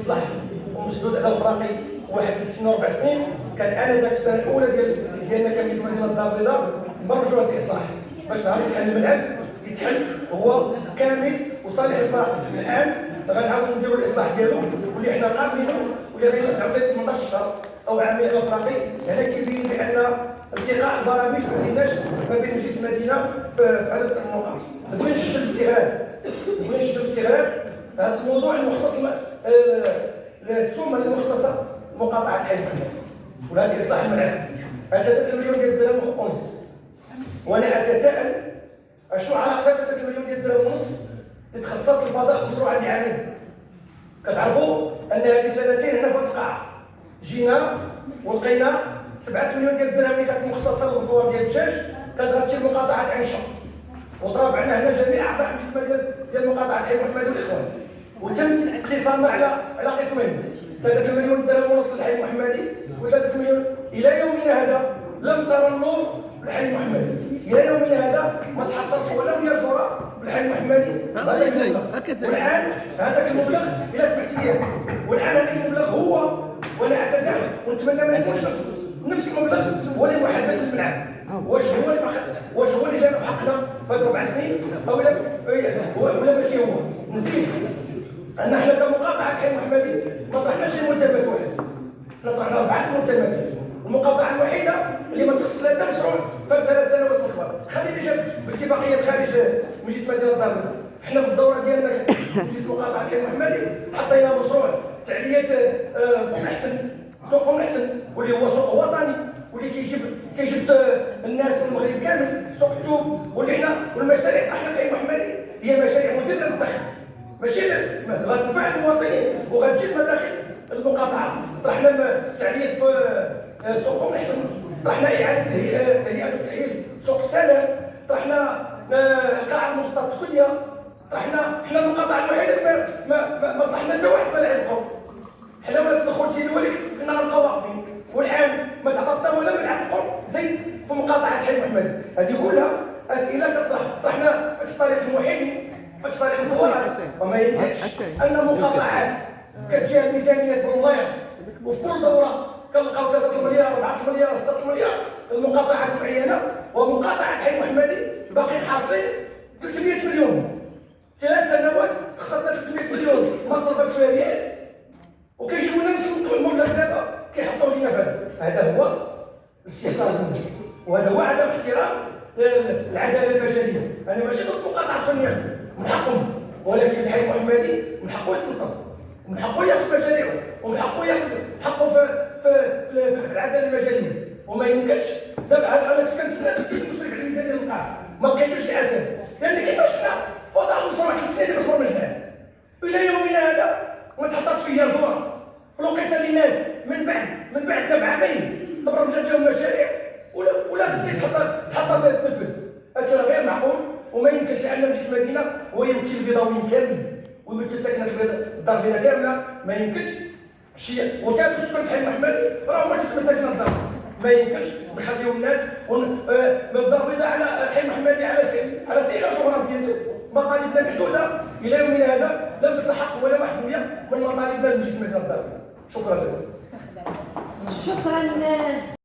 الاصلاح ومسدود على الباقي واحد 3 سنين 4 سنين. كان انا ذاك السنه الاولى ديالنا كمجلس مدينه الدار البيضاء نبرجوا هذا الاصلاح باش نهار يتحل الملعب يتحل هو كامل وصالح الفرق. الان غنعاودوا نديروا الاصلاح ديالو واللي حنا قابلينه واللي غيصبح عاوتاني 18 شهر او عامين على الباقي. هذا كيبين بان التقاء البرامج ما بيناش ما بين مجلس المدينه في عدد النقاط. نبغي نشد باستغلال هذا الموضوع المخصص للسوم المخصصه لمقاطعه حي محمد وهذا اصلاح الملعب. هذا 3 مليون ديال الدرهم ونص، وانا اتساءل اشنو علاقه 3 مليون ديال الدرهم ونص اللي تخصصت للفضاء مشروع هذه عامين. كتعرفوا ان هذه سنتين هنا في القاعه جينا ولقينا 7 مليون ديال الدرهم اللي كانت مخصصه للدوار ديال الدجاج كانت غتمشي لمقاطعه عين الشمس، وطرافعنا هنا جميع اعضاء مجلس ديال مقاطعه حي محمد والاخوان، وتم اقتسامنا على قسمين 3 مليون درهم ونص للحي المحمدي و3 مليون. الى يومنا هذا لم ترى النور بالحي المحمدي، الى يومنا هذا ما تحطش ولا مية بالحي المحمدي. والان هذاك المبلغ الى سمحت لي والان هذاك المبلغ هو وانا اعتذر ونتمنى ما يكونش نفس المبلغ ولا محدد للملعب. واش هو اللي جانا بحقنا في هذه 4 سنين او لا ولا ماشي هو؟ نزيد ان احنا كمقاطعه حي محمدي ما طرحناش غير ملتمس واحد، احنا طرحنا 4 ملتمسات. المقاطعه الوحيده اللي ما تخصص لها حتى مشروع في 3 سنوات من قبل خليني جاب باتفاقيات خارج مجلس مدينه الدار البيضاء. احنا في الدوره ديالنا مجلس مقاطعه حي محمدي حطينا مشروع تعليه احسن سوق احسن واللي هو سوق وطني واللي كيجيب الناس من المغرب كامل، سوق التوب واللي حنا والمشاريع طرحنا كحي محمدي هي مشاريع مديره للدخل ماشي غتنفع المواطنين وغتجيب مداخل المقاطعه. طرحنا تعليه سوق احسن، طرحنا اعاده تهيئه وتاهيل سوق السلام، طرحنا القاعه المخططه الكليه، طرحنا حنا المقاطعه الوحيده اللي ما صلحنا حتى واحد ملعب القوم. حنا ولا تدخل سيدي الوليد كنا غنبقاو واقفين، والان ما تعطاتنا ولا ملعب القوم زي في مقاطعه حي محمد. هذه كلها اسئله كطرح. طرحنا في الطريق المحيلي في طريق الفوارات، وما يمكنش ان مقاطعات كتجيها الميزانيات بالملايير وفي كل دوره كنلقاو 3 مليار 4 مليار 6 مليار المقاطعات معينه، ومقاطعه حي محمدي باقي حاصلين 300 مليون. 3 سنوات خسرنا 300 مليون ما صرفتش فيها ريال، وكيجيو الناس ينقلوا المبلغ دابا كيحطوا لينا هذا. هذا هو الاستهتار بالناس، وهذا هو عدم احترام العداله البشريه. انا ماشي ضد مقاطعه فنيه من حقهم، ولكن الحي المحمدي من حقه يتنصر ومن حقه ياخذ مشاريعه ومن حقه ياخذ حقه في العداله البشريه. وما يمكنش دابا انا كنت كنتسنى ترتيب المشرف على ميزانيه القاعه ما لقيتوش الاساس، لان كيفاش حنا وضع المشروع 3 سنين ما صورناش الى يومنا هذا ما تحطش فيها جوره. ولقيت للناس من بعدنا بعامين تبرمجت لهم مشاريع ولا خديت تحطت تنفذ. هذا غير معقول وما يمكنش، لان مجلس المدينه هو يمثل البيضاويين كاملين ويمثل ساكنه الدار البيضاء كامله. ما يمكنش شي وتابع السكان حي محمدي راهو ماشي مساكن الدار، ما يمكنش نخليو الناس من الدار البيضاء على حي محمدي على صيغه جغرافيه. مطالبنا محدوده الى يومنا هذا لم تتحقق ولا 1% من مطالبنا لمجلس مدينه الدار البيضاء. شكرا لكم. شكرا.